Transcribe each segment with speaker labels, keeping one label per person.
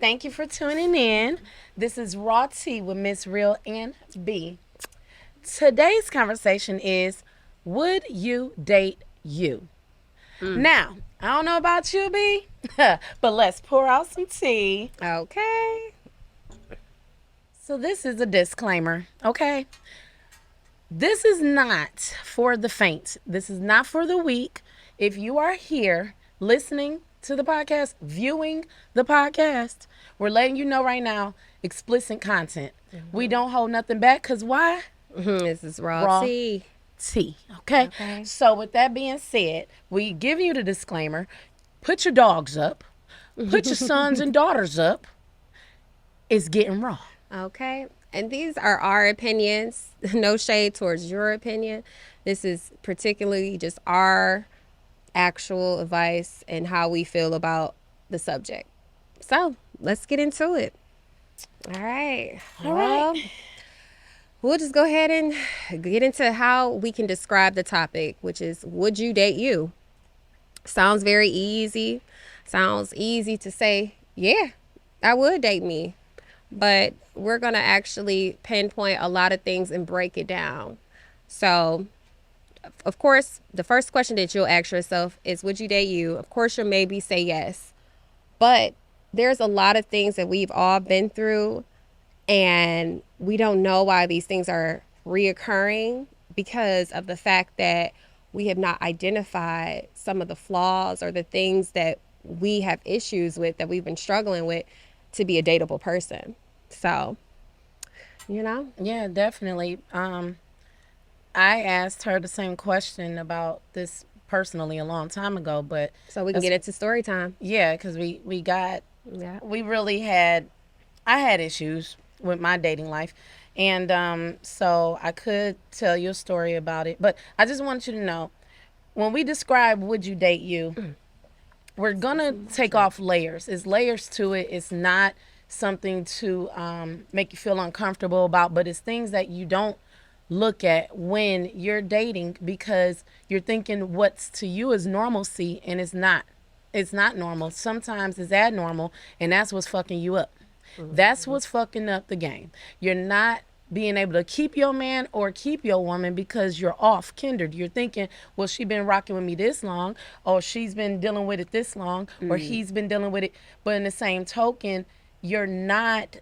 Speaker 1: Thank you for tuning in. This is Raw Tea with MS.REAL and B. Today's conversation is, would you date you? Now, I don't know about you, B, but let's pour out some tea.
Speaker 2: Okay.
Speaker 1: So this is a disclaimer, okay? This is not for the faint. This is not for the weak. If you are here listening to the podcast, viewing the podcast, we're letting you know right now, explicit content. We don't hold nothing back, because why?
Speaker 2: This is raw
Speaker 1: Raw
Speaker 2: tea.
Speaker 1: tea, okay?
Speaker 2: Okay.
Speaker 1: So with that being said, we give you the disclaimer. Put your dogs up. Put your sons and daughters up. It's getting raw.
Speaker 2: Okay. And these are our opinions. No shade towards your opinion. This is particularly just our actual advice and how we feel about the subject. So let's get into it. All right.
Speaker 1: All right.
Speaker 2: We'll just go ahead and get into how we can describe the topic, which is, would you date you? Sounds very easy. Sounds easy to say, yeah, I would date me. But we're going to actually pinpoint a lot of things and break it down. So, of course, the first question that you'll ask yourself is, would you date you? Of course, you'll maybe say yes. But there's a lot of things that we've all been through, and we don't know why these things are reoccurring because of the fact that we have not identified some of the flaws or the things that we have issues with, that we've been struggling with, to be a dateable person. So,
Speaker 1: Yeah, definitely. I asked her the same question about this personally a long time ago, but
Speaker 2: so we can get into story time.
Speaker 1: yeah, because we
Speaker 2: Yeah.
Speaker 1: really had, I had issues with my dating life, and so I could tell you a story about it. But I just want you to know, when we describe would you date you, we're gonna take off layers. It's layers to it. It's not something to make you feel uncomfortable about, but it's things that you don't look at when you're dating, because you're thinking what's to you is normalcy, and it's not. It's not normal. Sometimes it's abnormal, and that's what's fucking you up. That's what's fucking up the game. You're not being able to keep your man or keep your woman because you're off kindred. You're thinking, well, she been rocking with me this long, or she's been dealing with it this long, or he's been dealing with it. But in the same token, you're not,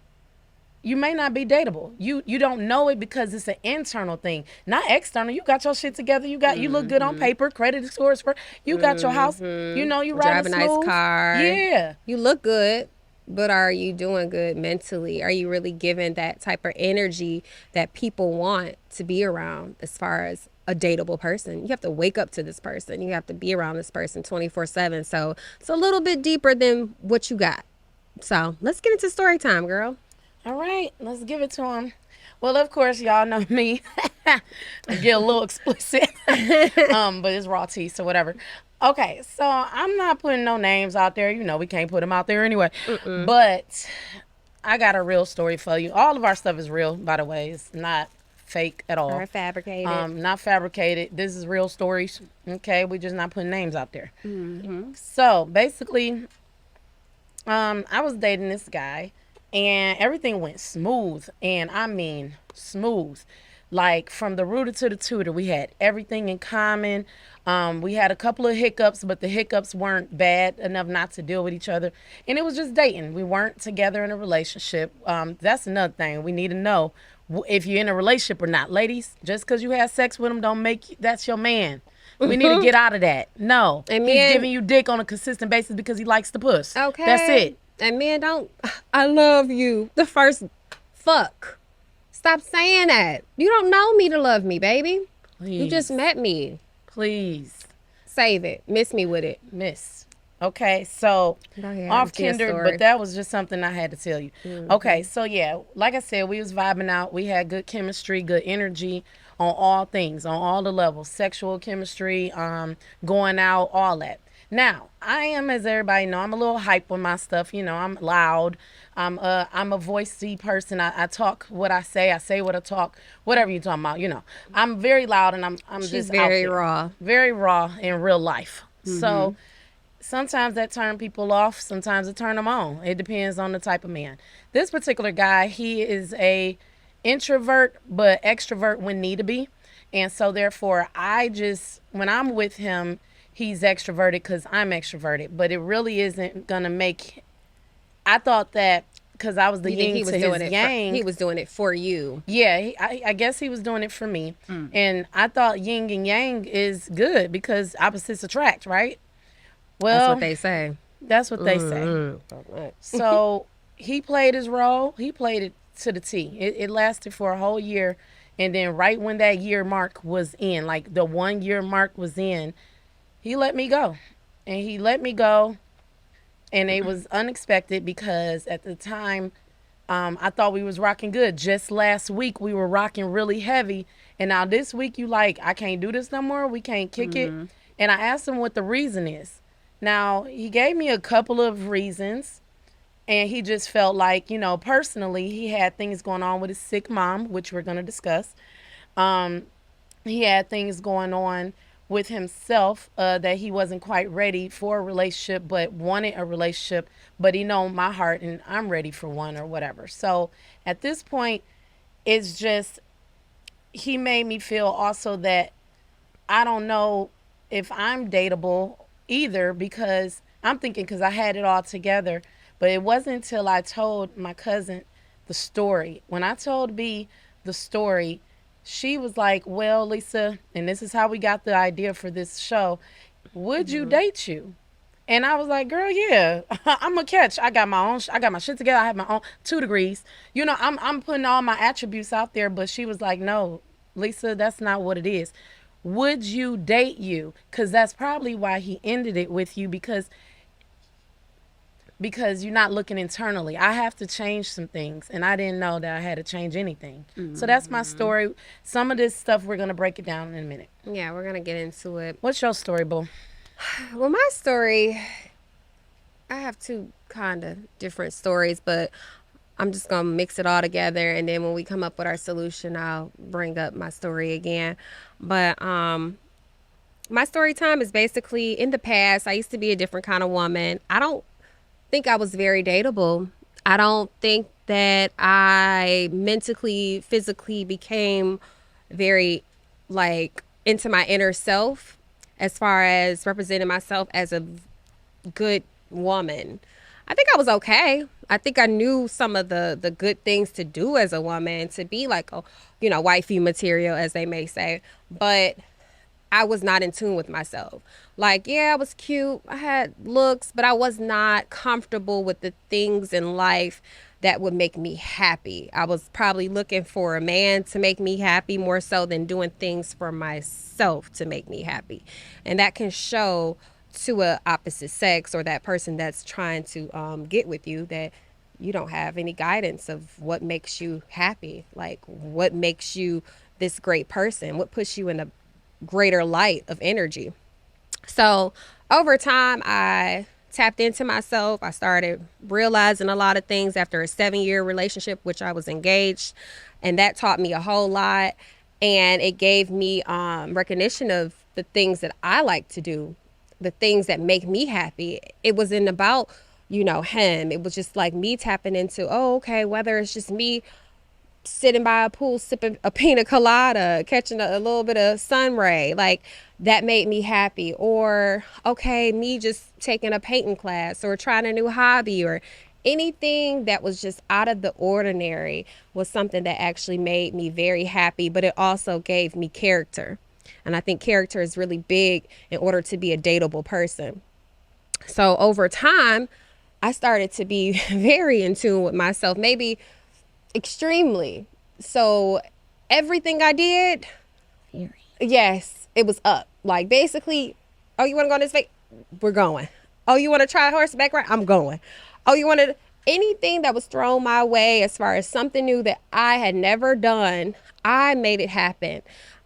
Speaker 1: you may not be dateable. You don't know it because it's an internal thing, not external. You got your shit together. You look good on paper. Credit scores for, you got your house. You know, you
Speaker 2: Drive
Speaker 1: riding
Speaker 2: a nice
Speaker 1: smooth.
Speaker 2: car.
Speaker 1: Yeah.
Speaker 2: You look good, but are you doing good mentally? Are you really giving that type of energy that people want to be around as far as a dateable person? You have to wake up to this person. You have to be around this person 24/7. So it's a little bit deeper than what you got. So let's get into story time, girl.
Speaker 1: All right, let's give it to him. Well, of course, y'all know me. I get a little explicit, but it's raw tea, so whatever. Okay, so I'm not putting no names out there. You know, we can't put them out there anyway. But I got a real story for you. All of our stuff is real, by the way. It's not fake at all.
Speaker 2: Or fabricated.
Speaker 1: Not fabricated. This is real stories. Okay, we just not putting names out there. So basically, I was dating this guy, and everything went smooth, and I mean smooth. Like, from the rooter to the tutor, we had everything in common. We had a couple of hiccups, but the hiccups weren't bad enough not to deal with each other. And it was just dating. We weren't together in a relationship. That's another thing we need to know, if you're in a relationship or not. Ladies, just because you have sex with him don't make you, that's your man. We need to get out of that. No.
Speaker 2: And
Speaker 1: he's
Speaker 2: men-
Speaker 1: giving you dick on a consistent basis because he likes the puss.
Speaker 2: Okay.
Speaker 1: That's it.
Speaker 2: And men don't, I love you. The first fuck. Stop saying that. You don't know me to love me, baby.
Speaker 1: Please.
Speaker 2: You just met me.
Speaker 1: Please.
Speaker 2: Save it. Miss me with it.
Speaker 1: Miss. Okay, so
Speaker 2: Go ahead,
Speaker 1: off
Speaker 2: it's your
Speaker 1: kindred,
Speaker 2: story.
Speaker 1: but that was just something I had to tell you. Okay, so yeah, like I said, we was vibing out. We had good chemistry, good energy on all things, on all the levels, sexual chemistry, going out, all that. Now, I am, as everybody know, I'm a little hype with my stuff. You know, I'm loud. I'm a voicey person. I talk what I say what I talk, whatever you're talking about. You know, I'm very loud, and I'm
Speaker 2: She's
Speaker 1: just
Speaker 2: very
Speaker 1: out there.
Speaker 2: raw.
Speaker 1: Very raw in real life. So sometimes that turn people off, sometimes it turn them on. It depends on the type of man. This particular guy, he is a introvert but extrovert when need to be. And so therefore I just when I'm with him, he's extroverted cuz I'm extroverted, but it really isn't going to make I thought that cuz I was the
Speaker 2: You think
Speaker 1: yin
Speaker 2: he was
Speaker 1: to
Speaker 2: doing
Speaker 1: his
Speaker 2: it for
Speaker 1: yang.
Speaker 2: you?
Speaker 1: Yeah, I guess he was doing it for me. And I thought yin and yang is good because opposites attract, right?
Speaker 2: That's what
Speaker 1: Well,
Speaker 2: they say.
Speaker 1: that's what they say. So he played his role. He played it to the T. It lasted for a whole year. And then, right when that year mark was in, like the 1 year mark was in, he let me go. And he let me go. And it was unexpected because at the time, I thought we was rocking good. Just last week, we were rocking really heavy. And now this week, you like, I can't do this no more. We can't kick it. And I asked him what the reason is. Now, he gave me a couple of reasons, and he just felt like, personally, he had things going on with his sick mom, which we're going to discuss. Um, he had things going on with himself that he wasn't quite ready for a relationship, but wanted a relationship. But he know my heart, and I'm ready for one or whatever. So at this point, it's just he made me feel also that I don't know if I'm dateable either because I'm thinking because I had it all together. But it wasn't until I told my cousin the story. When I told B the story, she was like, "Well, Lisa, and this is how we got the idea for this show. Would you date you?" And I was like, "Girl, yeah, I'm a catch. I got my own. I got my shit together. I have my own 2 degrees. I'm putting all my attributes out there." But she was like, "No, Lisa, that's not what it is. Would you date you? Because that's probably why he ended it with you because you're not looking internally. I have to change some things, and I didn't know that I had to change anything. So that's my story. Some of this stuff we're gonna break it down in a minute.
Speaker 2: Yeah, we're gonna get into it.
Speaker 1: What's your story, boo?
Speaker 2: Well, my story, I have two kind of different stories, but I'm just gonna mix it all together, and then when we come up with our solution, I'll bring up my story again. But my story time is basically in the past. I used to be a different kind of woman. I don't think I was very dateable. I don't think that I mentally, physically became very like into my inner self as far as representing myself as a good woman. I think I was okay. I think I knew some of the good things to do as a woman to be like a wifey material, as they may say, but I was not in tune with myself. Like, yeah, I was cute. I had looks, but I was not comfortable with the things in life that would make me happy. I was probably looking for a man to make me happy more so than doing things for myself to make me happy. And that can show to a opposite sex or that person that's trying to get with you that you don't have any guidance of what makes you happy, like what makes you this great person, what puts you in a greater light of energy. So over time, I tapped into myself. I started realizing a lot of things after a 7-year relationship, which I was engaged, and that taught me a whole lot. And it gave me recognition of the things that I like to do, the things that make me happy. It wasn't about him. It was just like me tapping into, oh, okay, whether it's just me sitting by a pool sipping a pina colada, catching a little bit of sun ray, like that made me happy. Or okay, me just taking a painting class or trying a new hobby or anything that was just out of the ordinary was something that actually made me very happy, but it also gave me character. And I think character is really big in order to be a dateable person. So over time, I started to be very in tune with myself, maybe extremely. So everything I did, yes, it was up. Like basically, oh, you want to go on this vacation? We're going. Oh, you want to try horseback ride? I'm going. Oh, you want to anything that was thrown my way as far as something new that I had never done, I made it happen.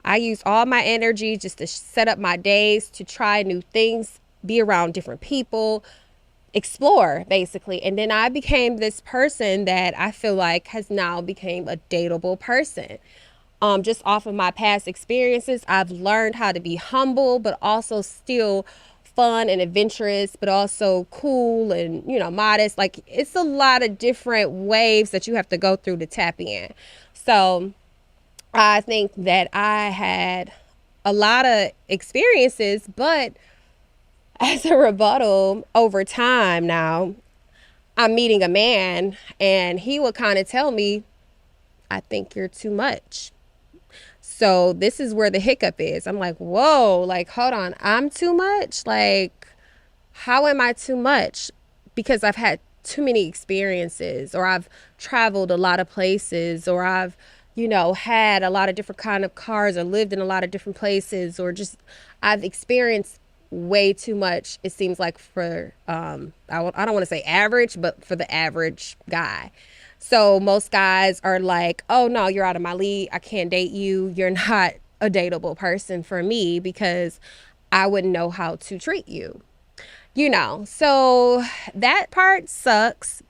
Speaker 2: I used all my energy just to set up my days to try new things, be around different people, explore basically. And then I became this person that I feel like has now became a dateable person. Just off of my past experiences, I've learned how to be humble, but also still fun and adventurous, but also cool and, modest. Like, it's a lot of different waves that you have to go through to tap in. So I think that I had a lot of experiences, but as a rebuttal, over time now, I'm meeting a man and he would kind of tell me, I think you're too much. So this is where the hiccup is. I'm like, whoa, like, hold on, I'm too much? Like, how am I too much? Because I've had too many experiences, or I've traveled a lot of places, or I've, had a lot of different kind of cars, or lived in a lot of different places, or just I've experienced way too much, it seems like, for I don't want to say average, but for the average guy. So most guys are like, oh no, you're out of my league, I can't date you, you're not a dateable person for me, because I wouldn't know how to treat you. So that part sucks.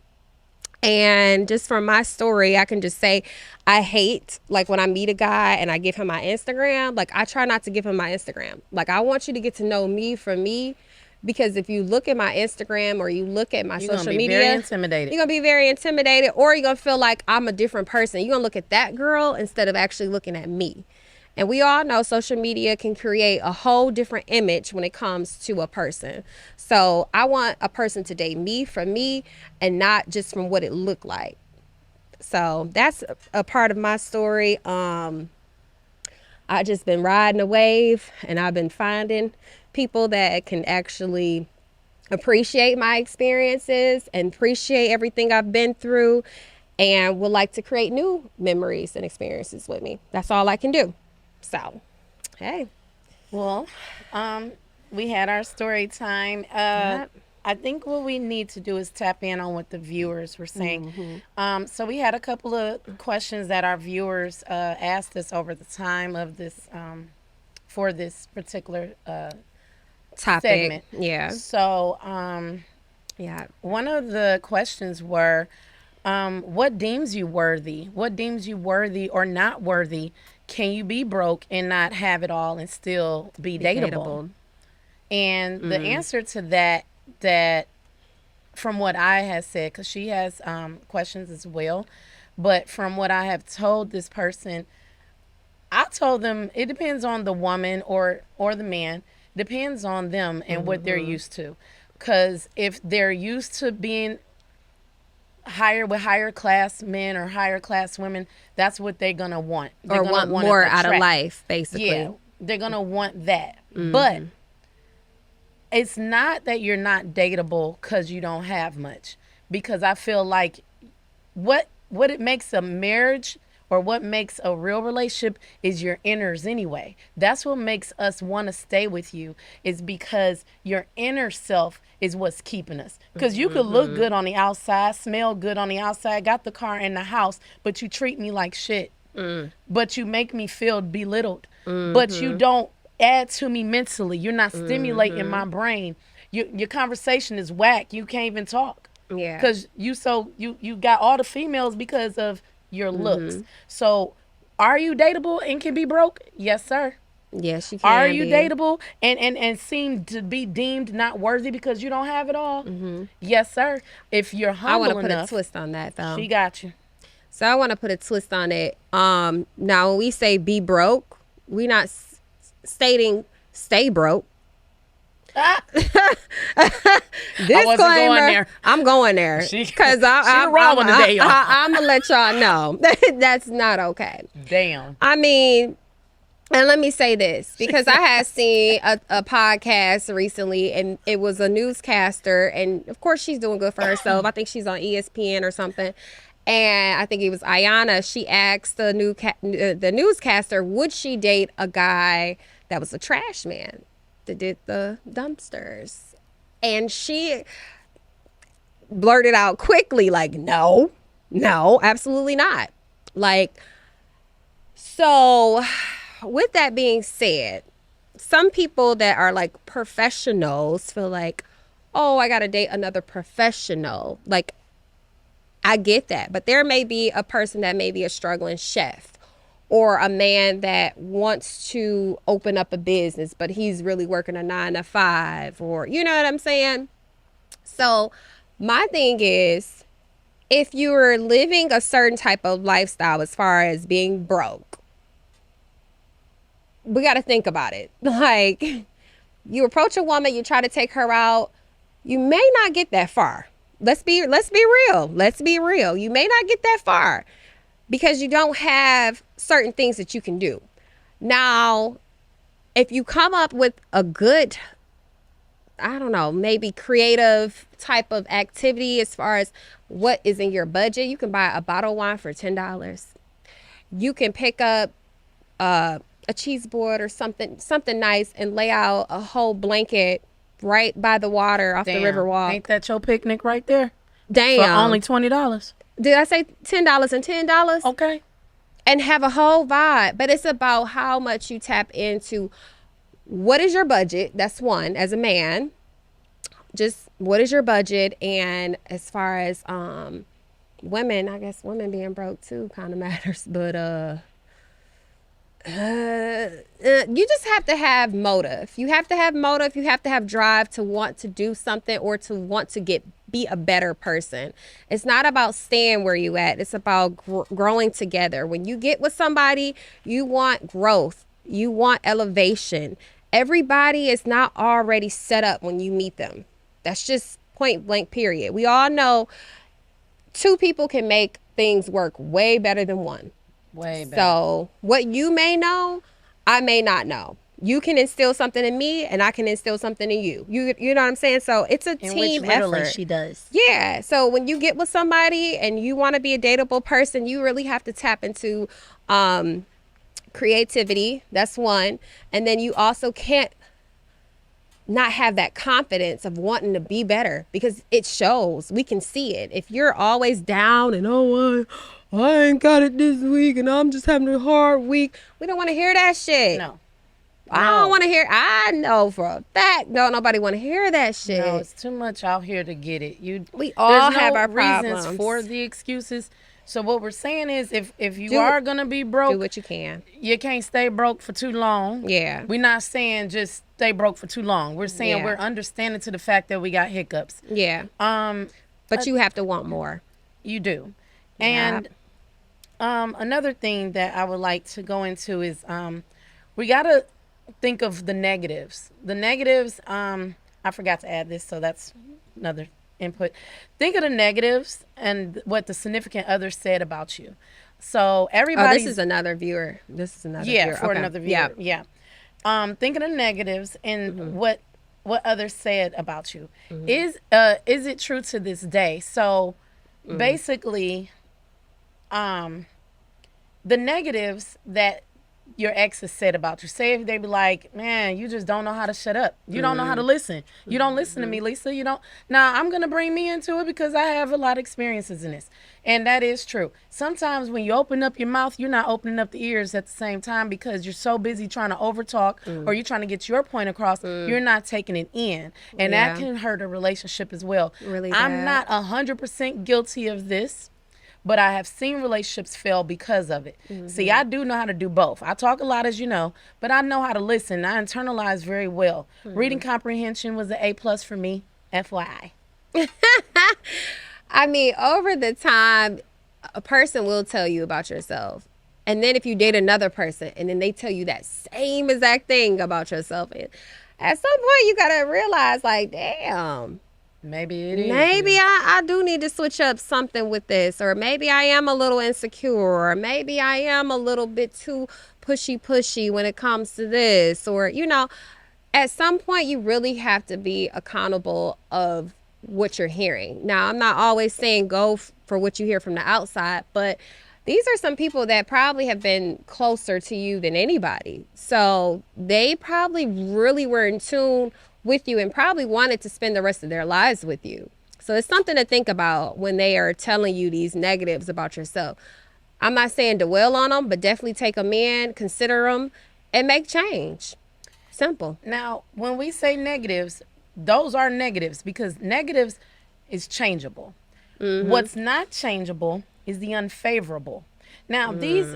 Speaker 2: And just from my story, I can just say I hate, like, when I meet a guy and I give him my Instagram, like, I try not to give him my Instagram. Like, I want you to get to know me for me, because if you look at my Instagram or you look at my
Speaker 1: You're gonna
Speaker 2: social
Speaker 1: be very
Speaker 2: media,
Speaker 1: intimidated.
Speaker 2: you're going to be very intimidated, or you're going to feel like I'm a different person. You're going to look at that girl instead of actually looking at me. And we all know social media can create a whole different image when it comes to a person. So I want a person to date me from me and not just from what it looked like. So that's a part of my story. I just been riding a wave, and I've been finding people that can actually appreciate my experiences and appreciate everything I've been through, and would like to create new memories and experiences with me. That's all I can do. So, hey.
Speaker 1: Well, we had our story time.
Speaker 2: Yep.
Speaker 1: I think what we need to do is tap in on what the viewers were saying. So we had a couple of questions that our viewers asked us over the time of this for this particular
Speaker 2: Topic.
Speaker 1: segment.
Speaker 2: Yeah.
Speaker 1: So
Speaker 2: Yeah.
Speaker 1: one of the questions were, what deems you worthy? What deems you worthy or not worthy? Can you be broke and not have it all and still be dateable? And the answer to that from what I had said, because she has questions as well, but from what I have told this person, I told them it depends on the woman or the man, depends on them and what they're used to. Because if they're used to being higher class men or higher class women, that's what they're gonna want. They're
Speaker 2: Or
Speaker 1: gonna
Speaker 2: want
Speaker 1: want
Speaker 2: more
Speaker 1: to
Speaker 2: out of
Speaker 1: attract.
Speaker 2: life, basically.
Speaker 1: Yeah, they're gonna want that. But it's not that you're not dateable because you don't have much. Because I feel like what it makes a marriage or what makes a real relationship is your inners anyway. That's what makes us want to stay with you, is because your inner self is what's keeping us. Because you could look good on the outside, smell good on the outside, got the car in the house, but you treat me like shit. But you make me feel belittled. But you don't add to me mentally. You're not stimulating my brain. Your conversation is whack. You can't even talk.
Speaker 2: Yeah.
Speaker 1: Because you got all the females because of your looks. So are you dateable and can be broke? Yes, sir.
Speaker 2: Yes, you can.
Speaker 1: Are you
Speaker 2: be.
Speaker 1: dateable and seem to be deemed not worthy because you don't have it all? Yes, sir. If you're
Speaker 2: I want
Speaker 1: humble
Speaker 2: to put
Speaker 1: enough,
Speaker 2: a twist on that, though.
Speaker 1: she got you.
Speaker 2: So I want to put a twist on it. Now, when we say be broke, we're not stating stay broke.
Speaker 1: Disclaimer. Going there.
Speaker 2: I'm going there because I'm gonna let y'all know that's not okay.
Speaker 1: Damn.
Speaker 2: I mean, and let me say this, because I had seen a podcast recently, and it was a newscaster, and of course she's doing good for herself. I think she's on ESPN or something. And I think it was Ayana. She asked the newscaster, would she date a guy that was a trash man that did the dumpsters? And she blurted out quickly, like, no, absolutely not. Like, so with that being said, some people that are like professionals feel like, oh, I got to date another professional. Like, I get that, but there may be a person that may be a struggling chef, or a man that wants to open up a business, but he's really working a 9 to 5, or you know what I'm saying? So, my thing is, if you're living a certain type of lifestyle as far as being broke, we got to think about it. Like, you approach a woman, you try to take her out, you may not get that far. Let's be real. Let's be real. You may not get that far because you don't have certain things that you can do. Now, if you come up with a good, I don't know, maybe creative type of activity as far as what is in your budget, you can buy a bottle of wine for $10. You can pick up a cheese board or something nice and lay out a whole blanket right by the water off the river walk.
Speaker 1: Ain't that your picnic right there? For
Speaker 2: Damn.
Speaker 1: only $20.
Speaker 2: Did I say $10 and $10?
Speaker 1: Okay.
Speaker 2: And have a whole vibe. But it's about how much you tap into what is your budget. That's one, as a man. Just what is your budget? And as far as women, I guess women being broke too kind of matters. But you just have to have motive. You have to have motive. You have to have drive to want to do something or to want to be a better person. It's not about staying where you at. It's about growing together. When you get with somebody, you want growth. You want elevation. Everybody is not already set up when you meet them. That's just point blank period. We all know two people can make things work way better than one.
Speaker 1: Way better.
Speaker 2: So what you may know, I may not know. You can instill something in me, and I can instill something in you. You know what I'm saying? So it's a team effort.
Speaker 1: She does.
Speaker 2: Yeah. So when you get with somebody and you want to be a dateable person, you really have to tap into creativity. That's one. And then you also can't not have that confidence of wanting to be better because it shows. We can see it. If you're always down and I ain't got it this week and I'm just having a hard week, we don't want to hear that shit.
Speaker 1: No.
Speaker 2: I don't want to hear. I know for a fact don't nobody want to hear that shit.
Speaker 1: No, it's too much out here to get it.
Speaker 2: We all
Speaker 1: there's
Speaker 2: have
Speaker 1: no
Speaker 2: our
Speaker 1: reasons
Speaker 2: problems
Speaker 1: for the excuses. So what we're saying is, if you are gonna be broke,
Speaker 2: do what you can.
Speaker 1: You can't stay broke for too long.
Speaker 2: Yeah.
Speaker 1: We're not saying just stay broke for too long. We're saying we're understanding to the fact that we got hiccups.
Speaker 2: Yeah. But you have to want more.
Speaker 1: You do. And another thing that I would like to go into is we gotta think of the negatives. The negatives, I forgot to add this, so that's another input. Think of the negatives and what the significant other said about you. So everybody.
Speaker 2: This is another viewer.
Speaker 1: Yeah, for another viewer. Yeah. Think of the negatives and what others said about you. Is it true to this day? So basically, the negatives that your exes said about you. Say if they be like, man, you just don't know how to shut up. You don't know how to listen. You don't listen to me, Lisa. You don't. Now, I'm going to bring me into it because I have a lot of experiences in this. And that is true. Sometimes when you open up your mouth, you're not opening up the ears at the same time because you're so busy trying to overtalk or you're trying to get your point across. You're not taking it in. And that can hurt a relationship as well.
Speaker 2: Really
Speaker 1: I'm
Speaker 2: bad.
Speaker 1: not 100% guilty of this. But I have seen relationships fail because of it. See, I do know how to do both. I talk a lot, as you know, but I know how to listen. I internalize very well. Reading comprehension was an A+ for me, FYI.
Speaker 2: I mean, over the time, a person will tell you about yourself. And then if you date another person and then they tell you that same exact thing about yourself, at some point you got to realize, like, damn.
Speaker 1: Maybe it is.
Speaker 2: Maybe I do need to switch up something with this, or maybe I am a little insecure, or maybe I am a little bit too pushy when it comes to this, or, at some point you really have to be accountable of what you're hearing. Now, I'm not always saying go for what you hear from the outside, but these are some people that probably have been closer to you than anybody. So they probably really were in tune with you and probably wanted to spend the rest of their lives with you. So it's something to think about when they are telling you these negatives about yourself. I'm not saying dwell on them, but definitely take them in, consider them, and make change. Simple.
Speaker 1: Now, when we say negatives, those are negatives because negatives is changeable. What's not changeable is the unfavorable. Now, these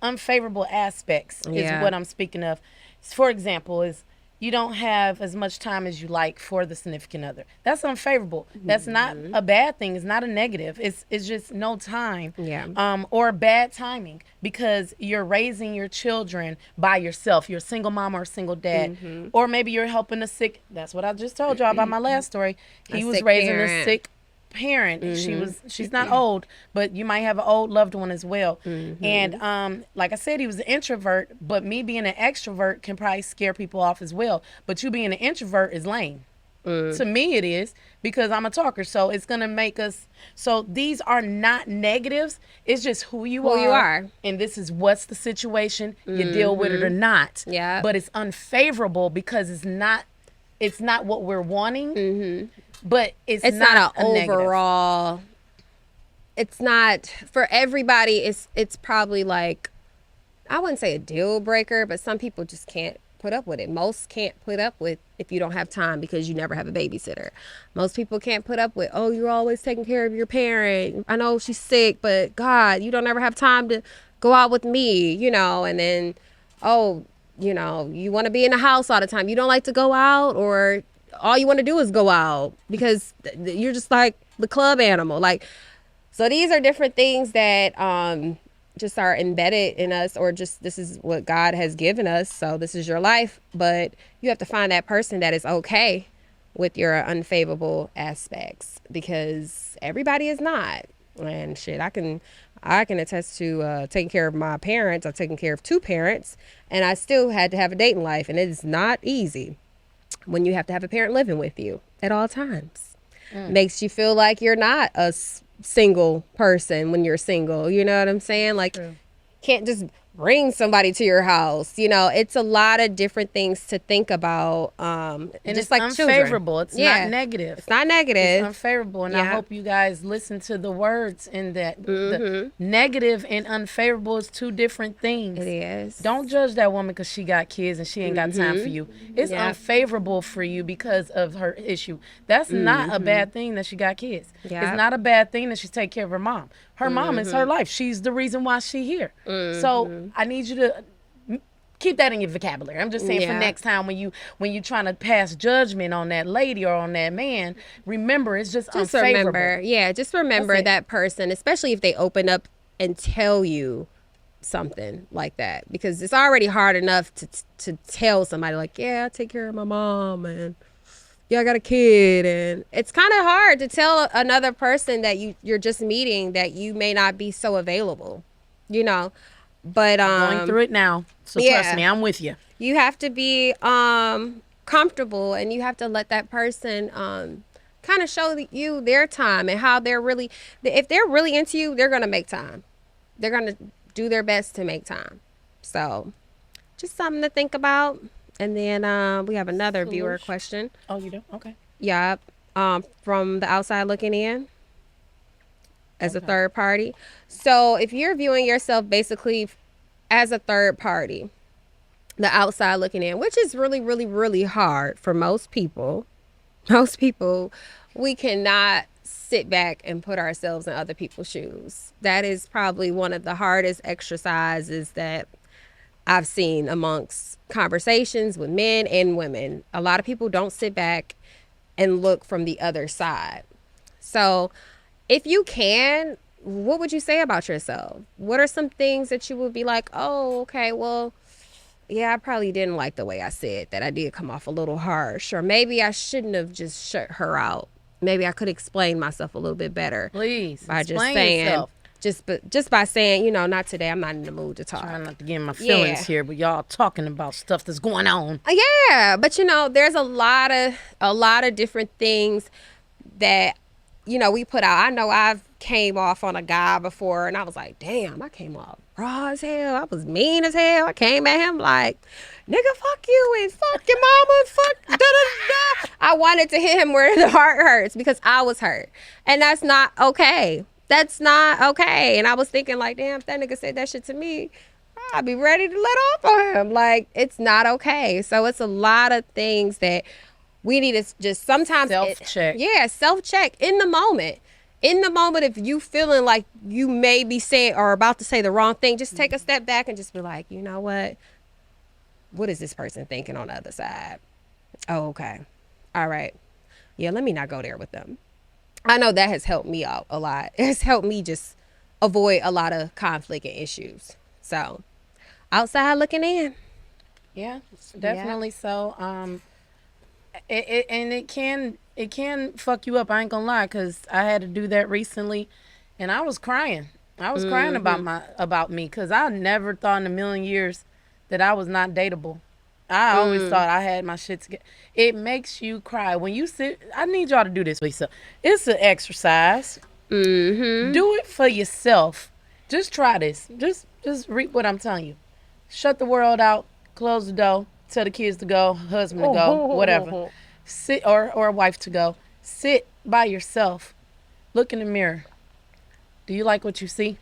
Speaker 1: unfavorable aspects is
Speaker 2: Yeah.
Speaker 1: what I'm speaking of. For example, is you don't have as much time as you like for the significant other. That's unfavorable. That's not a bad thing. It's not a negative. It's just no time.
Speaker 2: Yeah.
Speaker 1: Or bad timing because you're raising your children by yourself. You're a single mom or a single dad, or maybe you're helping a sick. That's what I just told y'all about my last story.
Speaker 2: A
Speaker 1: He was
Speaker 2: sick
Speaker 1: raising a
Speaker 2: parent.
Speaker 1: sick parent. She's not old, but you might have an old loved one as well. And like I said, he was an introvert, but me being an extrovert can probably scare people off as well. But you being an introvert is lame. To me it is, because I'm a talker, so it's gonna make us. So these are not negatives, it's just who you are, and this is what's the situation. You deal with it or not.
Speaker 2: Yeah.
Speaker 1: But it's unfavorable because it's not what we're wanting, but it's
Speaker 2: not
Speaker 1: a
Speaker 2: an
Speaker 1: negative.
Speaker 2: overall. It's not for everybody. It's probably like, I wouldn't say a deal breaker, but some people just can't put up with it. Most can't put up with if you don't have time because you never have a babysitter. Most people can't put up with, oh, you're always taking care of your parent. I know she's sick, but God, you don't ever have time to go out with me, you know. And then, oh, you know, you want to be in the house all the time. You don't like to go out, or all you want to do is go out because you're just like the club animal. Like, so these are different things that just are embedded in us, or just this is what God has given us. So this is your life, but you have to find that person that is okay with your unfavorable aspects, because everybody is not. And shit, I can attest to taking care of my parents. I've taken care of 2 parents, and I still had to have a dating life, and it is not easy when you have to have a parent living with you at all times. Makes you feel like you're not a single person when you're single. You know what I'm saying? Like, can't just bring somebody to your house. You know, it's a lot of different things to think about.
Speaker 1: And
Speaker 2: just
Speaker 1: it's
Speaker 2: like
Speaker 1: unfavorable.
Speaker 2: Children.
Speaker 1: It's not negative.
Speaker 2: It's not negative.
Speaker 1: It's unfavorable, and I hope you guys listen to the words in that. The negative and unfavorable is 2 different things.
Speaker 2: It is.
Speaker 1: Don't judge that woman because she got kids and she ain't got time for you. It's unfavorable for you because of her issue. That's not a bad thing that she got kids. It's not a bad thing that she take care of her mom. Her mom is her life. She's the reason why she's here. So I need you to keep that in your vocabulary. I'm just saying for next time when you trying to pass judgment on that lady or on that man, remember it's just unfavorable.
Speaker 2: Just remember that person, especially if they open up and tell you something like that, because it's already hard enough to tell somebody like, yeah, I take care of my mom, and yeah, I got a kid. And it's kind of hard to tell another person that you're just meeting that you may not be so available, you know. But
Speaker 1: going through it now, so trust me, I'm with you.
Speaker 2: You have to be comfortable, and you have to let that person kind of show you their time and how they're really, if they're really into you, they're gonna make time. They're gonna do their best to make time. So just something to think about. And then we have another viewer question.
Speaker 1: Oh, you do? Okay.
Speaker 2: Yeah. From the outside looking in as a third party. So if you're viewing yourself basically as a third party, the outside looking in, which is really, really, really hard for most people. Most people, we cannot sit back and put ourselves in other people's shoes. That is probably one of the hardest exercises that I've seen amongst conversations with men and women. A lot of people don't sit back and look from the other side. So if you can, what would you say about yourself? What are some things that you would be like, oh, okay, well, yeah, I probably didn't like the way I said that. I did come off a little harsh, or maybe I shouldn't have just shut her out. Maybe I could explain myself a little bit better.
Speaker 1: Please,
Speaker 2: by
Speaker 1: explain
Speaker 2: just saying,
Speaker 1: yourself.
Speaker 2: Just by saying, you know, not today, I'm not in the mood to talk.
Speaker 1: Trying not to get in my feelings here, but y'all talking about stuff that's going on.
Speaker 2: Yeah, but you know, there's a lot of different things that, you know, we put out. I know I've came off on a guy before, and I was like, damn, I came off raw as hell. I was mean as hell. I came at him like, nigga, fuck you, and fuck your mama, fuck da da da. I wanted to hit him where the heart hurts because I was hurt, and that's not okay. That's not okay. And I was thinking like, damn, if that nigga said that shit to me, I'd be ready to let off on him. Like, it's not okay. So it's a lot of things that we need to just sometimes
Speaker 1: self-check.
Speaker 2: Self-check in the moment. in the moment, if you feeling like you may be saying or about to say the wrong thing, just take a step back and just be like, you know what is this person thinking on the other side? Oh, okay. All right. Yeah, let me not go there with them. I know that has helped me out a lot. It has helped me just avoid a lot of conflict and issues. So, outside looking in.
Speaker 1: Yeah,
Speaker 2: Yeah.
Speaker 1: definitely so. And it can fuck you up. I ain't gonna lie, cause I had to do that recently, and I was crying. I was crying
Speaker 2: Mm-hmm.
Speaker 1: about me, cause I never thought in a million years that I was not dateable. I always
Speaker 2: Mm.
Speaker 1: thought I had my shit together. It makes you cry when you sit. I need y'all to do this, Lisa. It's an exercise.
Speaker 2: Mm-hmm.
Speaker 1: Do it for yourself. Just try this. Just reap what I'm telling you. Shut the world out. Close the door. Tell the kids to go. Husband to go. Whatever. Sit or a wife to go. Sit by yourself. Look in the mirror. Do you like what you see?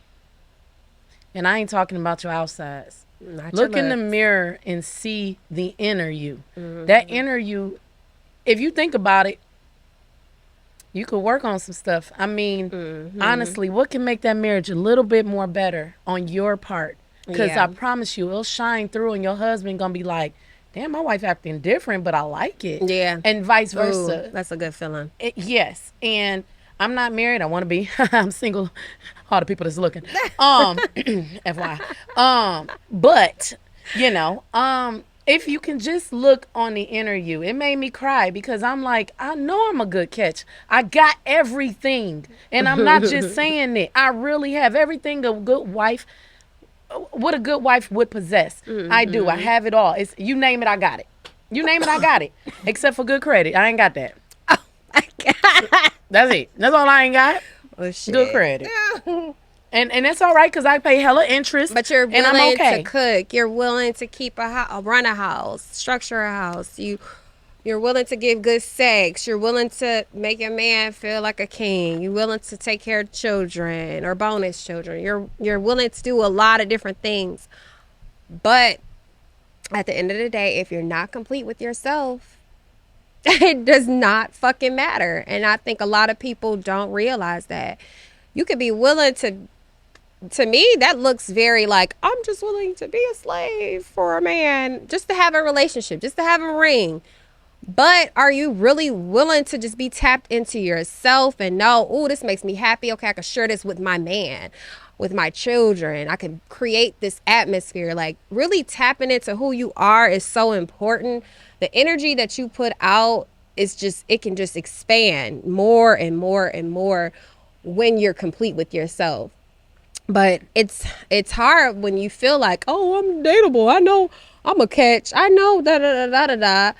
Speaker 1: And I ain't talking about your outsides.
Speaker 2: Not your
Speaker 1: Look in the
Speaker 2: looks.
Speaker 1: mirror and see the inner you. That
Speaker 2: Mm-hmm.
Speaker 1: inner you, if you think about it, you could work on some stuff. I mean,
Speaker 2: Mm-hmm.
Speaker 1: honestly, what can make that marriage a little bit more better on your part? Because I
Speaker 2: Yeah.
Speaker 1: promise you, it'll shine through, and your husband gonna be like, "Damn, my wife acting different, but I like it,"
Speaker 2: Yeah.
Speaker 1: and vice
Speaker 2: Oh,
Speaker 1: versa.
Speaker 2: that's a good feeling.
Speaker 1: Yes, and I'm not married. I want to be. I'm single. All the people that's looking. FYI. But if you can just look on the inner you, it made me cry because I'm like, I know I'm a good catch. I got everything, and I'm not just saying it. I really have everything a good wife, what a good wife would possess. I do. I
Speaker 2: Mm-hmm.
Speaker 1: have it all. It's you name it, I got it. You name it, I got it. Except for good credit, I ain't got that.
Speaker 2: Oh my God.
Speaker 1: That's it. That's all I ain't got.
Speaker 2: Oh
Speaker 1: Good
Speaker 2: shit.
Speaker 1: credit. And that's all right because I pay hella interest
Speaker 2: But you're
Speaker 1: and I'm
Speaker 2: willing to
Speaker 1: okay.
Speaker 2: cook. You're willing to keep run a house, structure a house. You're willing to give good sex. You're willing to make a man feel like a king. You're willing to take care of children or bonus children. You're willing to do a lot of different things. But at the end of the day, if you're not complete with yourself, it does not fucking matter. And I think a lot of people don't realize that. You could be willing to me, that looks very like, I'm just willing to be a slave for a man, just to have a relationship, just to have a ring. But are you really willing to just be tapped into yourself and know, oh, this makes me happy. Okay, I can share this with my man, with my children. I can create this atmosphere. Like, really tapping into who you are is so important. The energy that you put out is just, it can just expand more and more and more when you're complete with yourself. But it's hard when you feel like, oh, I'm dateable. I know I'm a catch. I know da da da da da da.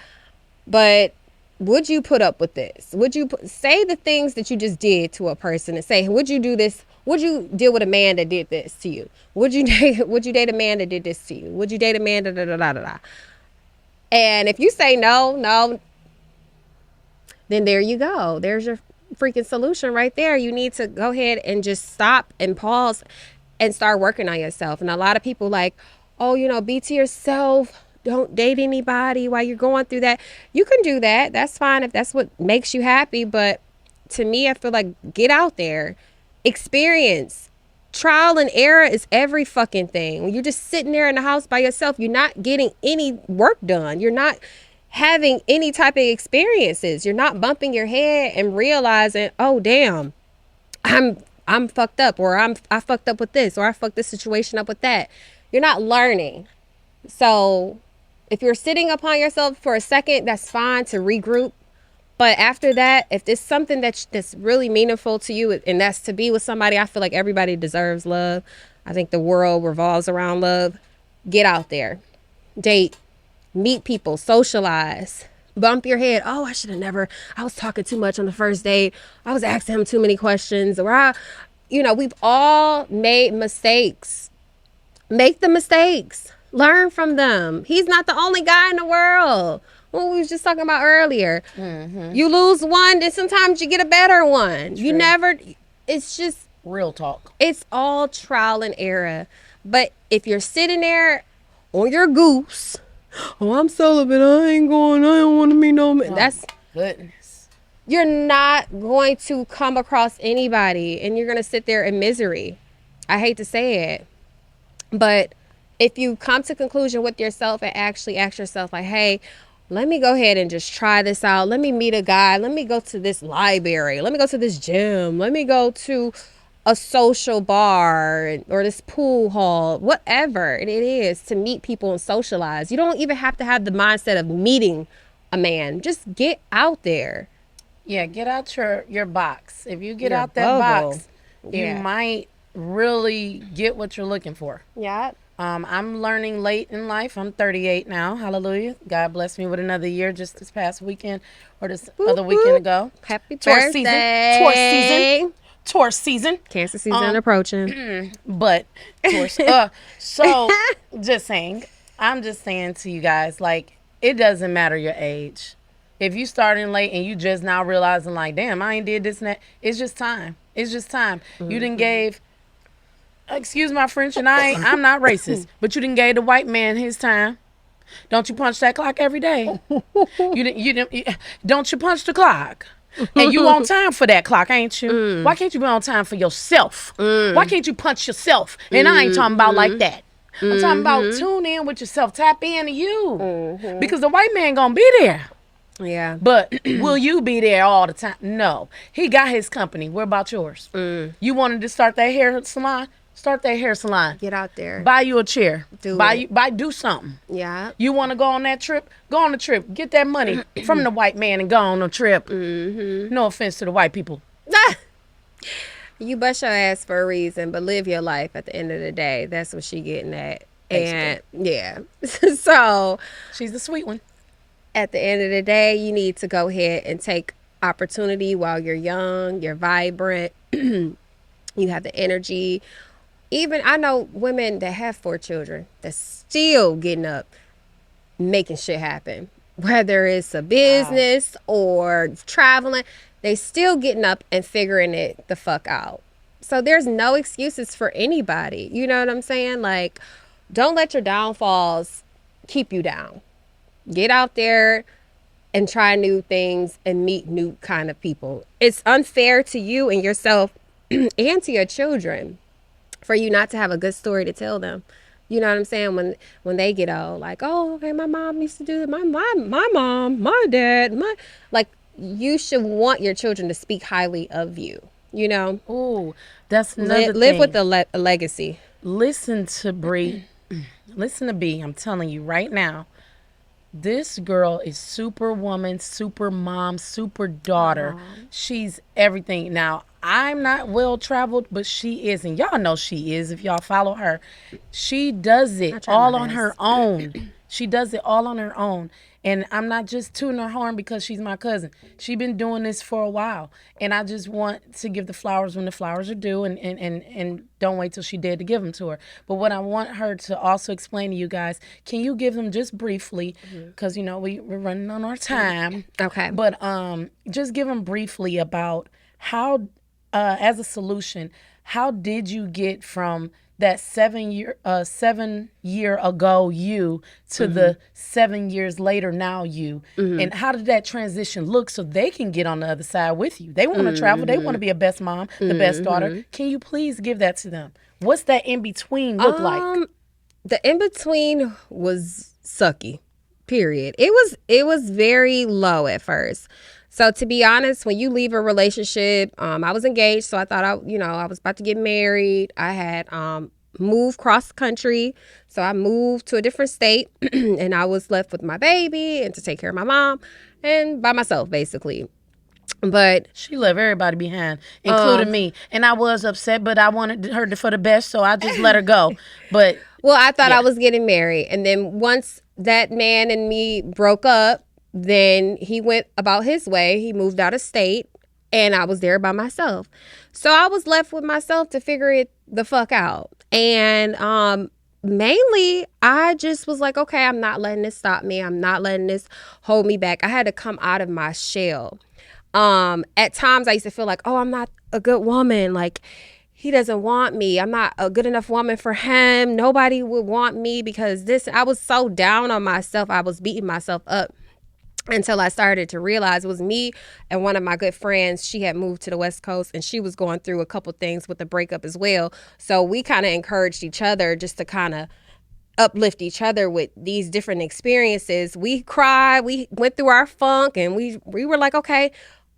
Speaker 2: But would you put up with this? Would you say the things that you just did to a person and say, would you do this? Would you deal with a man that did this to you? Would you date a man that did this to you? Would you date a man da da da da da? And if you say no, no, then there you go. There's your freaking solution right there. You need to go ahead and just stop and pause and start working on yourself. And a lot of people like, oh, be to yourself. Don't date anybody while you're going through that. You can do that. That's fine if that's what makes you happy. But to me, I feel like get out there, experience. Trial and error is every fucking thing. When you're just sitting there in the house by yourself, you're not getting any work done. You're not having any type of experiences. You're not bumping your head and realizing, oh damn, I'm I'm fucked up, or I fucked up with this, or I fucked this situation up with that. You're not learning. So if you're sitting upon yourself for a second, that's fine to regroup. But after that, if there's something that's really meaningful to you, and that's to be with somebody, I feel like everybody deserves love. I think the world revolves around love. Get out there, date, meet people, socialize. Bump your head. Oh, I should have never. I was talking too much on the first date. I was asking him too many questions. Or we've all made mistakes. Make the mistakes. Learn from them. He's not the only guy in the world. What we was just talking about earlier. You lose one, then sometimes you get a better one. You
Speaker 1: True.
Speaker 2: never. It's just,
Speaker 1: Real talk.
Speaker 2: it's all trial and error. But if you're sitting there on your goose, oh, I'm celibate. I ain't going. I don't want to meet no man.
Speaker 1: Oh my goodness.
Speaker 2: you're not going to come across anybody and you're going to sit there in misery. I hate to say it, but if you come to conclusion with yourself and actually ask yourself like, hey, let me go ahead and just try this out. Let me meet a guy. Let me go to this library. Let me go to this gym. Let me go to a social bar or this pool hall, whatever it is, to meet people and socialize. You don't even have to have the mindset of meeting a man. Just get out there.
Speaker 1: Yeah, get out your box. If you get
Speaker 2: Your
Speaker 1: out that
Speaker 2: bubble.
Speaker 1: box, you
Speaker 2: Yeah.
Speaker 1: might really get what you're looking for.
Speaker 2: Yeah.
Speaker 1: I'm learning late in life. I'm 38 now. Hallelujah. God bless me with another year just this past weekend or this
Speaker 2: Boop,
Speaker 1: other weekend
Speaker 2: boop.
Speaker 1: ago.
Speaker 2: Happy
Speaker 1: Tour season. Tour season.
Speaker 2: birthday.
Speaker 1: Tour season.
Speaker 2: Cancer season
Speaker 1: Um,
Speaker 2: approaching.
Speaker 1: but tour. So just saying. I'm just saying to you guys, like, it doesn't matter your age. If you starting late and you just now realizing, like, damn, I ain't did this and that, it's just time. It's just time. You done gave, excuse my French, and I'm not racist, but you done gave the white man his time. Don't you punch that clock every day? Don't you punch the clock? And you on time for that clock, ain't you? Why can't you be on time for yourself? Why can't you punch yourself? And I ain't talking about like that. I'm talking about tune in with yourself, tap into you, because the white man gonna be there.
Speaker 2: Yeah.
Speaker 1: But will you be there all the time? No. He got his company. What about yours? You wanted to start that hair salon? Start that hair salon.
Speaker 2: Get out there.
Speaker 1: Buy you a chair.
Speaker 2: Do it.
Speaker 1: Do something.
Speaker 2: Yeah.
Speaker 1: You want to go on that trip? Go on the trip. Get that money from the white man and go on the trip. No offense to the white people.
Speaker 2: You bust your ass for a reason, but live your life at the end of the day. That's what she getting at. And yeah. So
Speaker 1: She's the sweet one.
Speaker 2: at the end of the day, you need to go ahead and take opportunity while you're young, you're vibrant, you have the energy. Even I know women that have 4 children that's still getting up, making shit happen. Whether it's a business or traveling, they still getting up and figuring it the fuck out. So there's no excuses for anybody. You know what I'm saying? Like, don't let your downfalls keep you down. Get out there and try new things and meet new kind of people. It's unfair to you and yourself and to your children for you not to have a good story to tell them. You know what I'm saying? When they get old, like, oh, okay, my mom used to do that. My mom, my dad, like, you should want your children to speak highly of you. You know,
Speaker 1: Ooh, that's another thing.
Speaker 2: live with a legacy.
Speaker 1: Listen to Bree. Listen to B. I'm telling you right now. This girl is super woman, super mom, super daughter. She's everything. Now, I'm not well traveled, but she is. And y'all know she is if y'all follow her. She does it
Speaker 2: try
Speaker 1: all
Speaker 2: my
Speaker 1: on
Speaker 2: best.
Speaker 1: her own. She does it all on her own. And I'm not just tooting her horn because she's my cousin. She's been doing this for a while. And I just want to give the flowers when the flowers are due and don't wait till she's dead to give them to her. But what I want her to also explain to you guys, can you give them just briefly, because, you know, we're running on our time.
Speaker 2: Okay.
Speaker 1: But just give them briefly about how, as a solution, how did you get from that 7 year ago you to the 7 years later now you, and how did that transition look so they can get on the other side with you? They want to travel, they want to be a best mom, the best daughter. Can you please give that to them? What's that in between look like?
Speaker 2: The in between was sucky. Period. It was very low at first. So to be honest, when you leave a relationship, I was engaged, so I thought I was about to get married. I had moved cross country, so I moved to a different state, and I was left with my baby and to take care of my mom and by myself basically. But
Speaker 1: She left everybody behind, including me. And I was upset, but I wanted her for the best, so I just let her go. But
Speaker 2: well, I thought I was getting married, and then once that man and me broke up, then he went about his way. He moved out of state, and I was there by myself. So I was left with myself to figure it the fuck out. And mainly, I just was like, okay, I'm not letting this stop me. I'm not letting this hold me back. I had to come out of my shell. At times, I used to feel like, oh, I'm not a good woman. Like, he doesn't want me. I'm not a good enough woman for him. Nobody would want me because this. I was so down on myself. I was beating myself up. until I started to realize it was me and one of my good friends. She had moved to the West Coast and she was going through a couple things with the breakup as well. So we kind of encouraged each other just to kind of uplift each other with these different experiences. We cried, we went through our funk, and we were like, okay,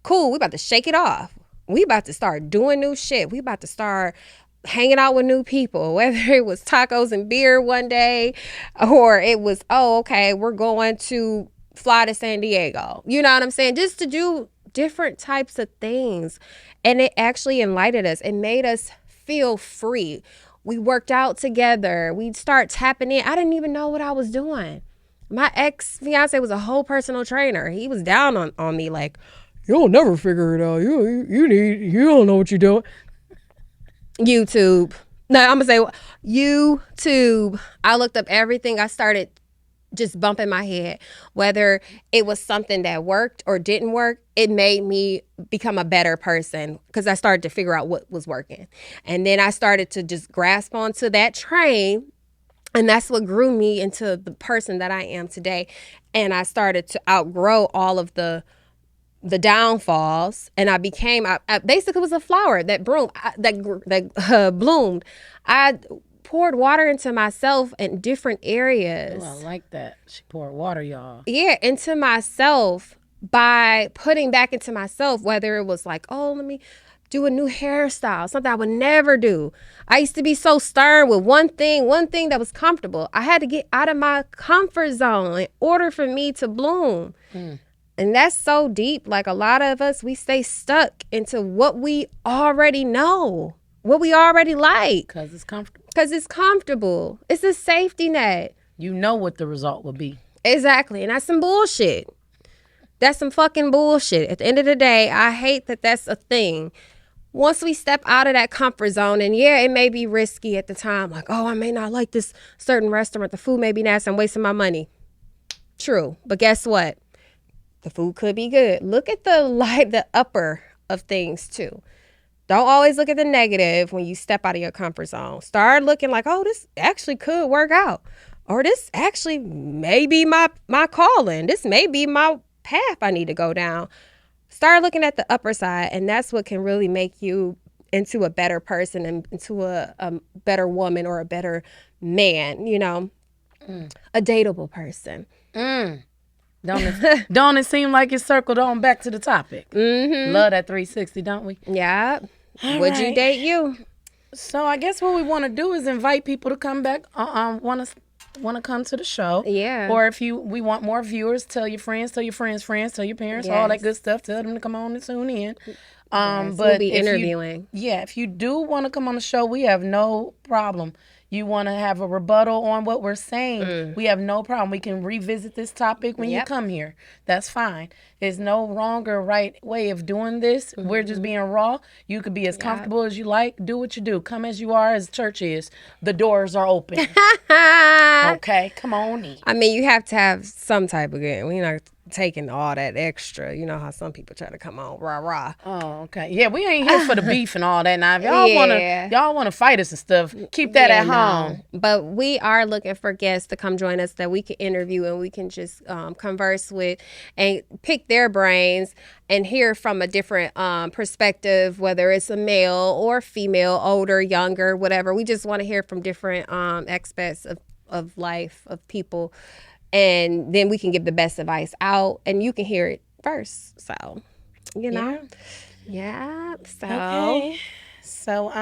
Speaker 2: cool, we about to shake it off. We about to start doing new shit. We about to start hanging out with new people, whether it was tacos and beer one day or it was, oh, okay, we're going to fly to San Diego. You know what I'm saying? Just to do different types of things. And it actually enlightened us. It made us feel free. We worked out together. We'd start tapping in. I didn't even know what I was doing. My ex-fiance was a whole personal trainer. He was down on me like, you'll never figure it out. You don't know what you're doing. YouTube. No, I'm going to say YouTube. I looked up everything. I started just bumping my head. Whether it was something that worked or didn't work, it made me become a better person because I started to figure out what was working. And then I started to just grasp onto that train. And that's what grew me into the person that I am today. And I started to outgrow all of the downfalls, and I became, I basically was a flower that bloomed. I poured water into myself in different areas.
Speaker 1: Oh, I like that. She poured water, y'all.
Speaker 2: Yeah, into myself by putting back into myself, whether it was like, oh, let me do a new hairstyle, something I would never do. I used to be so stern with one thing that was comfortable. I had to get out of my comfort zone in order for me to bloom. And that's so deep. Like a lot of us, we stay stuck into what we already know, what we already like.
Speaker 1: Because it's comfortable.
Speaker 2: Because it's comfortable. It's a safety net.
Speaker 1: You know what the result will be.
Speaker 2: Exactly. And that's some bullshit. That's some fucking bullshit. At the end of the day, I hate that that's a thing. Once we step out of that comfort zone, and yeah, it may be risky at the time. Like, oh, I may not like this certain restaurant. The food may be nasty. I'm wasting my money. True. But guess what? The food could be good. Look at the upper of things too. Don't always look at the negative when you step out of your comfort zone. Start looking like, oh, this actually could work out. Or this actually may be my calling. This may be my path I need to go down. Start looking at the upper side, and that's what can really make you into a better person and into a better woman or a better man, a dateable person.
Speaker 1: Don't it seem like it's circled on back to the topic?
Speaker 2: Mm-hmm.
Speaker 1: Love that 360, don't we?
Speaker 2: Yeah.
Speaker 1: Would
Speaker 2: you date you?
Speaker 1: So I guess what we want to do is invite people to come back. Want to come to the show?
Speaker 2: Yeah.
Speaker 1: Or if we want more viewers, tell your friends, tell your friends' friends, tell your parents, all that good stuff. Tell them to come on and tune in.
Speaker 2: But
Speaker 1: we'll
Speaker 2: be interviewing.
Speaker 1: If you do want to come on the show, we have no problem. You want to have a rebuttal on what we're saying, we have no problem. We can revisit this topic when you come here. That's fine. There's no wrong or right way of doing this. We're just being raw. You could be as comfortable as you like. Do what you do. Come as you are, as church is. The doors are open. Okay, come on in.
Speaker 2: I mean, you have to have some type of game. We're not taking all that extra. You know how some people try to come on rah.
Speaker 1: Oh, okay. Yeah, we ain't here for the beef and all that. Now, if y'all wanna fight us and stuff, keep that at home.
Speaker 2: But we are looking for guests to come join us that we can interview and we can just converse with and pick their brains and hear from a different perspective, whether it's a male or female, older, younger, whatever. We just want to hear from different aspects of life, of people. And then we can give the best advice out and you can hear it first. So, Yeah. So,
Speaker 1: okay. So,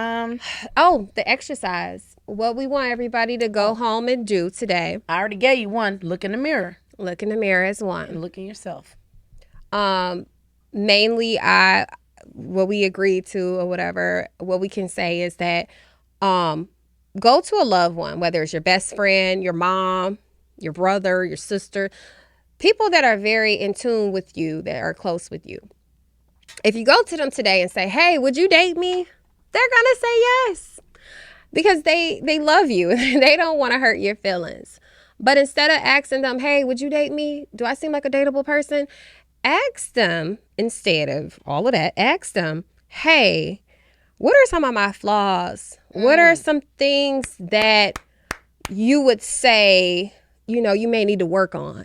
Speaker 2: the exercise. What we want everybody to go home and do today.
Speaker 1: I already gave you one. Look in the mirror.
Speaker 2: Look in the mirror is one.
Speaker 1: And look in yourself.
Speaker 2: Mainly, what we agreed to or whatever, what we can say is that go to a loved one, whether it's your best friend, your mom, your brother, your sister, people that are very in tune with you, that are close with you. If you go to them today and say, hey, would you date me? They're going to say yes because they love you. They don't want to hurt your feelings. But instead of asking them, hey, would you date me? Do I seem like a dateable person? Ask them, instead of all of that, ask them, hey, what are some of my flaws? What are some things that you would say, you may need to work on?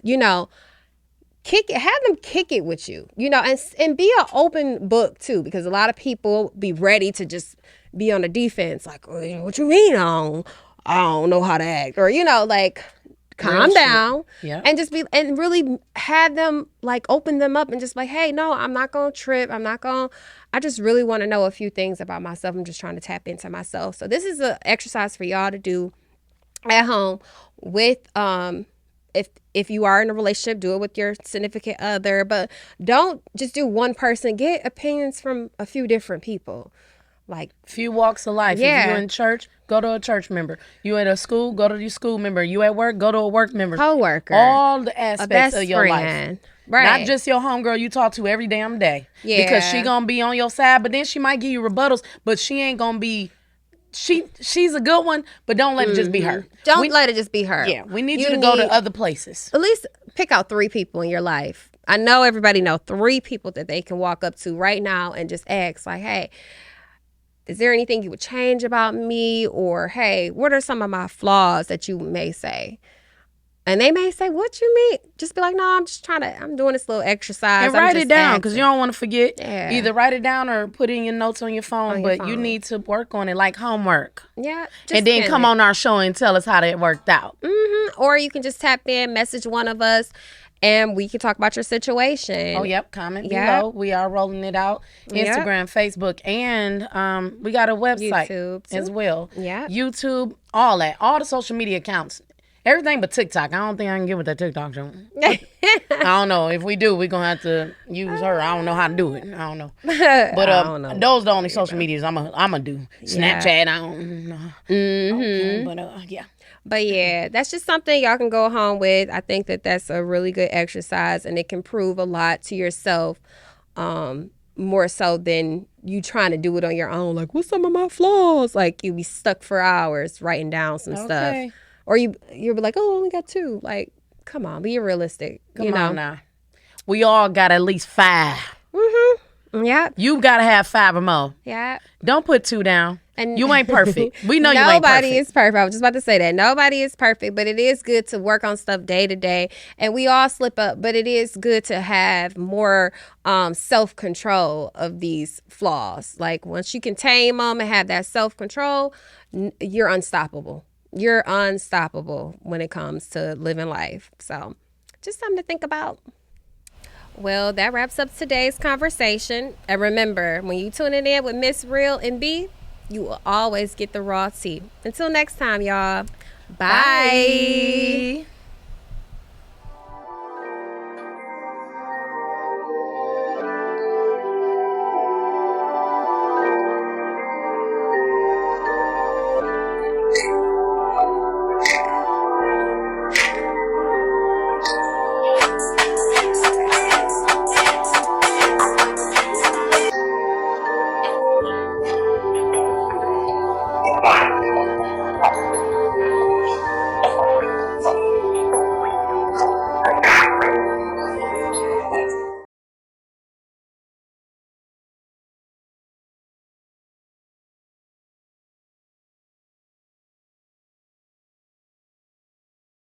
Speaker 2: have them kick it with you, and be an open book too, because a lot of people be ready to just be on the defense, like, what you mean I don't know how to act, or like,
Speaker 1: Real
Speaker 2: calm
Speaker 1: shit.
Speaker 2: down.
Speaker 1: Yeah.
Speaker 2: And just be, and really have them, like, open them up and just like, hey, no, I'm not gonna trip, I just really want to know a few things about myself. I'm just trying to tap into myself. So this is an exercise for y'all to do at home with if you are in a relationship, do it with your significant other, but don't just do one person. Get opinions from a few different people. Like,
Speaker 1: few walks of life.
Speaker 2: Yeah.
Speaker 1: If you in church, go to a church member. You at a school, go to your school member. You at work, go to a work member.
Speaker 2: Coworker.
Speaker 1: All the
Speaker 2: a
Speaker 1: aspects
Speaker 2: best
Speaker 1: of your
Speaker 2: friend.
Speaker 1: life.
Speaker 2: Right.
Speaker 1: Not just your homegirl you talk to every damn day.
Speaker 2: Yeah.
Speaker 1: Because she gonna be on your side, but then she might give you rebuttals, but she ain't gonna be she's a good one, but don't let it just be her.
Speaker 2: Don't let it just be her.
Speaker 1: Yeah, we need you to go to other places.
Speaker 2: At least pick out 3 people in your life. I know everybody know 3 people that they can walk up to right now and just ask, like, hey, is there anything you would change about me? Or, hey, what are some of my flaws that you may say? And they may say, what you mean? Just be like, no, I'm doing this little exercise.
Speaker 1: And write it down, because you don't want to forget.
Speaker 2: Yeah.
Speaker 1: Either write it down or put in your notes on your phone, but you need to work on it like homework.
Speaker 2: Yeah.
Speaker 1: And then come on our show and tell us how that worked out.
Speaker 2: Or you can just tap in, message one of us, and we can talk about your situation.
Speaker 1: Oh, yep. Comment below. We are rolling it out. Instagram, Facebook, and we got a website
Speaker 2: YouTube
Speaker 1: as well.
Speaker 2: Yeah.
Speaker 1: YouTube, all that. All the social media accounts. Everything but TikTok. I don't think I can get with that TikTok show. I don't know. If we do, we're going to have to use her. I don't know how to do it. I don't know. But
Speaker 2: I don't know.
Speaker 1: those are the only social medias I'm gonna do. Snapchat, I don't know. Okay, but yeah.
Speaker 2: But yeah, that's just something y'all can go home with. I think that's a really good exercise, and it can prove a lot to yourself, more so than you trying to do it on your own. Like, what's some of my flaws? Like, you be stuck for hours writing down some stuff. Or you'll be like, oh, I only got 2. Like, come on, be realistic.
Speaker 1: Come on now. We all got at least 5.
Speaker 2: Yeah.
Speaker 1: You got to have 5 or more.
Speaker 2: Yeah.
Speaker 1: Don't put 2 down. And you ain't perfect. We know you
Speaker 2: ain't
Speaker 1: perfect.
Speaker 2: Nobody is perfect. I was just about to say that. Nobody is perfect, but it is good to work on stuff day to day. And we all slip up, but it is good to have more self-control of these flaws. Like, once you can tame them and have that self-control, you're unstoppable. You're unstoppable when it comes to living life. So just something to think about. Well, that wraps up today's conversation. And remember, when you tune in with MS.REAL and B, you will always get the raw tea. Until next time, y'all. Bye.